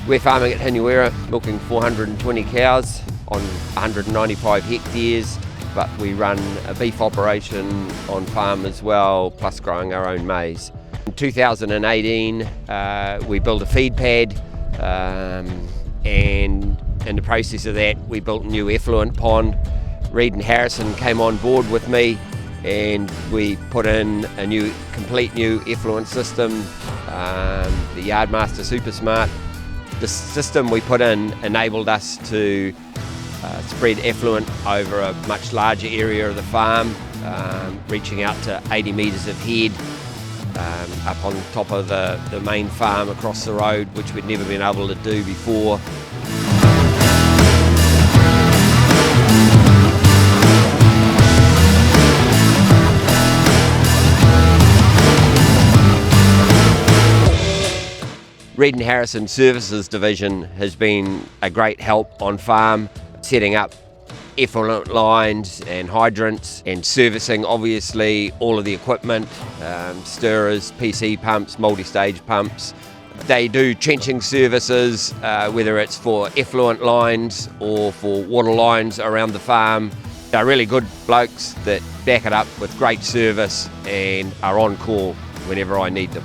We're farming at Hinuera, milking 420 cows on 195 hectares, but we run a beef operation on farm as well, plus growing our own maize. In 2018, we built a feed pad, and in the process of that, we built a new effluent pond. Reid and Harrison came on board with me, and we put in a complete new effluent system, the Yardmaster Super Smart. The system we put in enabled us to spread effluent over a much larger area of the farm, reaching out to 80 metres of head, up on top of the main farm across the road, which we'd never been able to do before. Reid Harrison Services division has been a great help on farm, setting up effluent lines and hydrants and servicing obviously all of the equipment, stirrers, PC pumps, multi-stage pumps. They do trenching services, whether it's for effluent lines or for water lines around the farm. They're really good blokes that back it up with great service and are on call whenever I need them.